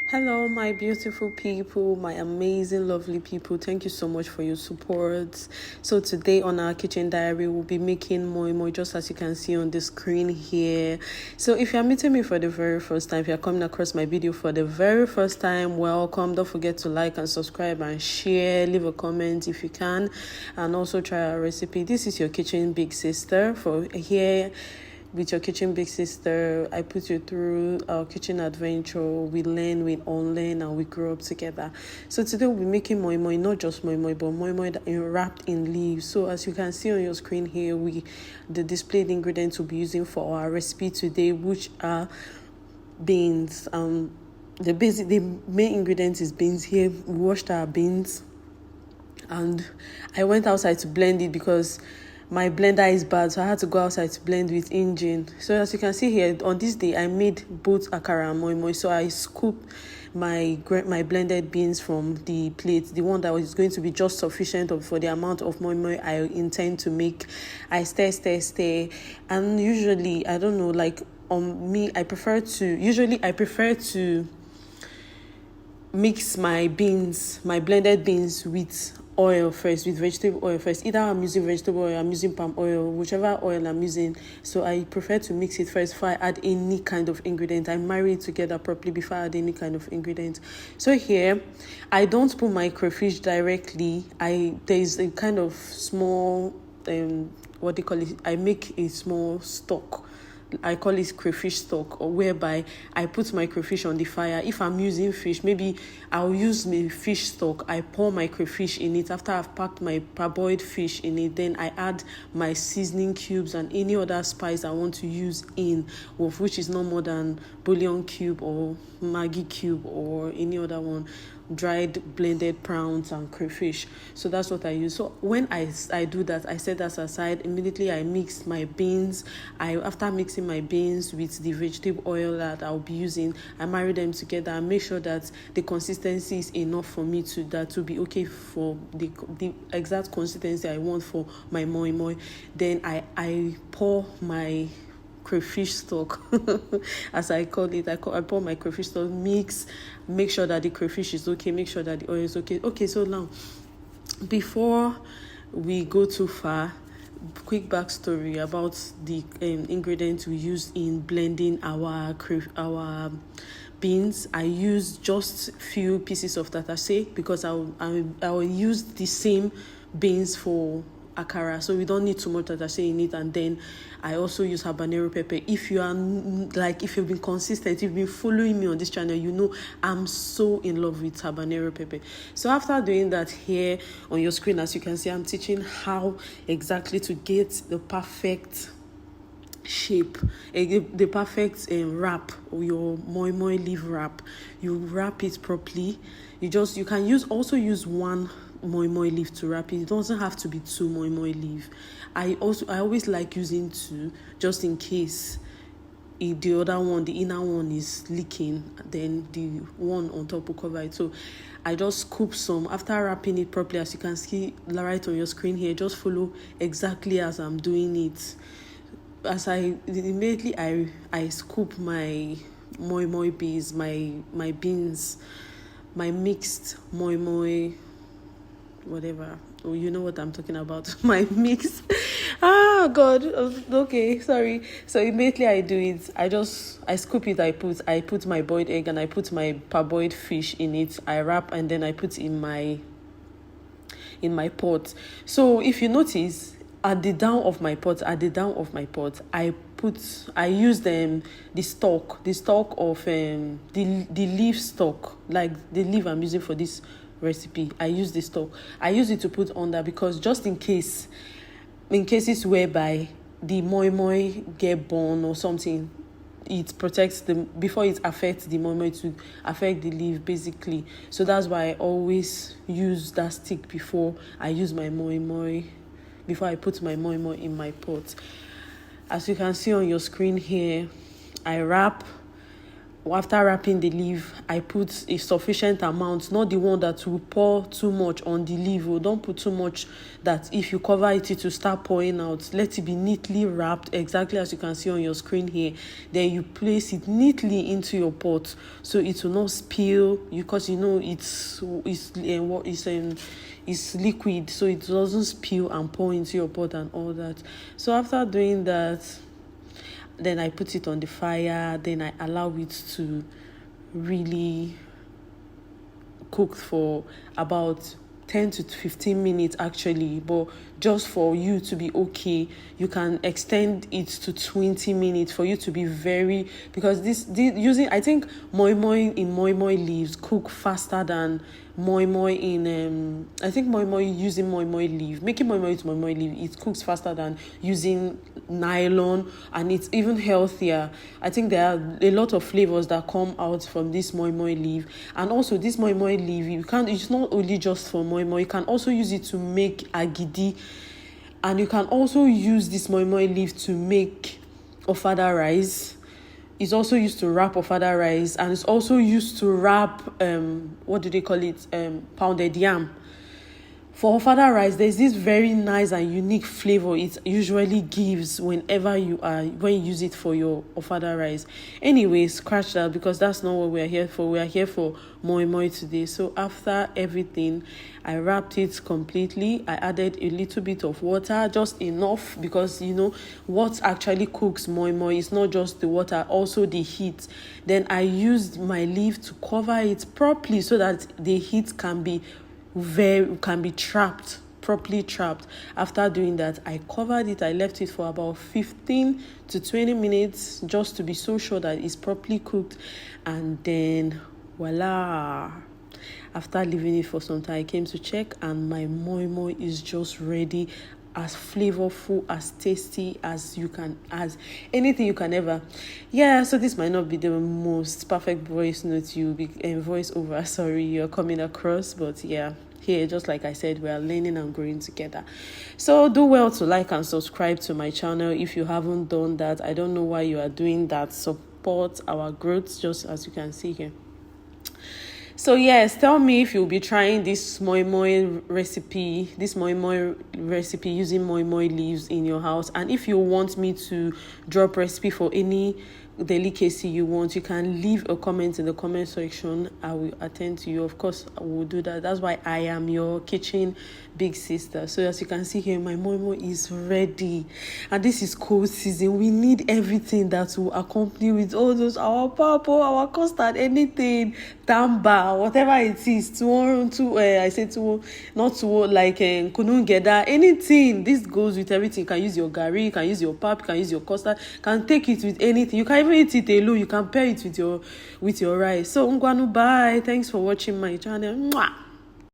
Hello, my beautiful people, my amazing, lovely people. Thank you so much for your support. So today on our kitchen diary, we'll be making moi moi, just as you can see on the screen here. So if you're meeting me for the very first time, if you're coming across my video for the very first time, welcome. Don't forget to like and subscribe and share. Leave a comment if you can, and also try our recipe. This is your kitchen big sister. For here with your kitchen big sister, I put you through our kitchen adventure. We learn, we unlearn, and we grow up together. So today we'll be making moi moi, not just moi moi, but moi moi wrapped in leaves. So as you can see on your screen here, the displayed ingredients we'll be using for our recipe today, which are beans. The main ingredient is beans. Here we washed our beans, and I went outside to blend it because my blender is bad, so I had to go outside to blend with engine. So as you can see here, on this day I made both akara and moi moi. So I scooped my blended beans from the plate, the one that was going to be just sufficient for the amount of moi moi I intend to make. I stir, and usually, I don't know, like on me, I prefer to mix my blended beans with oil first, with vegetable oil first. Either I'm using vegetable oil, I'm using palm oil, whichever oil I'm using. So I prefer to mix it first before I add any kind of ingredient. I marry it together properly before I add any kind of ingredient. So here, I don't put my crayfish directly. There's a kind of small, what they call it, I make a small stock. I call it crayfish stock, or whereby I put my crayfish on the fire. If I'm using fish, maybe I'll use my fish stock. I pour my crayfish in it. After I've packed my parboiled fish in it, then I add my seasoning cubes and any other spice I want to use in, of which is no more than bouillon cube or Maggi cube or any other one, dried blended prawns and crayfish. So that's what I use. So when I do that, I set that aside. Immediately I mix my beans. After mixing my beans with the vegetable oil that I'll be using, I marry them together and make sure that the consistency is enough for me to be okay for the exact consistency I want for my moi moi. Then I pour my crayfish stock as I call it. I pour my crayfish stock, make sure that the crayfish is okay, make sure that the oil is okay. So now, before we go too far, quick backstory about the ingredients we use in blending our beans. I use just few pieces of tatashe because I will use the same beans for akara, so we don't need too much tatashe in it. And then I also use habanero pepper. If you've been consistent, you've been following me on this channel, you know I'm so in love with habanero pepper. So after doing that, here on your screen, as you can see, I'm teaching how exactly to get the perfect shape, the perfect wrap, or your moi moi leaf wrap. You wrap it properly. You can use one moi moi leaf to wrap it. It doesn't have to be two moi moi leaf. I always like using two, just in case if the other one, the inner one, is leaking, then the one on top will cover it. So I just scoop some. After wrapping it properly, as you can see right on your screen here, just follow exactly as I'm doing it. As immediately I scoop my moi moi beans, my beans, my mixed moi moi, whatever. Oh, you know what I'm talking about. My mix. God. Okay, sorry. So immediately I do it. I scoop it. I put my boiled egg and I put my parboiled fish in it. I wrap and then I put in my pot. So if you notice, at the down of my pot, I use the stalk of the leaf stalk, like the leaf I'm using for this recipe. I use the stalk. I use it to put under, because just in cases whereby the moi moi get burned or something, it protects them before it affects the moi moi, to affect the leaf basically. So that's why I always use that stick before I use my moi moi, before I put my moi moi in my pot. As you can see on your screen here, I wrap after wrapping the leaf, I put a sufficient amount, not the one that will pour too much on the leaf. Don't put too much that if you cover it, it will start pouring out. Let it be neatly wrapped, exactly as you can see on your screen here. Then you place it neatly into your pot so it will not spill, because it's liquid, so it doesn't spill and pour into your pot and all that. So after doing that, then I put it on the fire. Then I allow it to really cook for about 10 to 15 minutes actually, but just for you to be okay, you can extend it to 20 minutes for you to be very, because this using, I think moi moi in moi moi leaves cook faster than moi moi in I think moi moi using moi moi leaf, making moi moi with moi moi leaf, it cooks faster than using nylon, and it's even healthier. I think there are a lot of flavors that come out from this moi moi leaf. And also this moi moi leaf, it's not only just for moi moi, you can also use it to make agidi, and you can also use this moi moi leaf to make ofada rice. It's also used to wrap ofada rice, and it's also used to wrap what do they call it, pounded yam. For ofada rice, there's this very nice and unique flavor it usually gives when you use it for your ofada rice. Anyway, scratch that, because that's not what we are here for. We are here for moi moi today. So after everything, I wrapped it completely. I added a little bit of water, just enough, because what actually cooks moi moi is not just the water, also the heat. Then I used my leaf to cover it properly so that the heat can be properly trapped. After doing that, I covered it. I left it for about 15 to 20 minutes just to be so sure that it's properly cooked. And then voila, after leaving it for some time, I came to check, and my moi moi is just ready, as flavorful, as tasty as anything you can ever. Yeah, so this might not be the most perfect voice note voice over, sorry, you're coming across, but yeah, here, just like I said, we are learning and growing together. So do well to like and subscribe to my channel if you haven't done that. I don't know why you are doing that. Support our growth, just as you can see here. So yes, tell me if you'll be trying this moi moi recipe using moi moi leaves in your house. And if you want me to drop recipe for any delicacy you want, you can leave a comment in the comment section. I will attend to you. Of course, I will do that. That's why I am your kitchen big sister. So as you can see here, my moi moi is ready, and this is cold season. We need everything that will accompany with all those, our purple, our custard, anything, tamba, whatever it is, like kunun geda, anything. This goes with everything. You can use your gari, you can use your pap, you can use your custard, you can take it with anything. You can even eat it alone. You can pair it with your rice. So ngwanu, bye. Thanks for watching my channel. Mwah.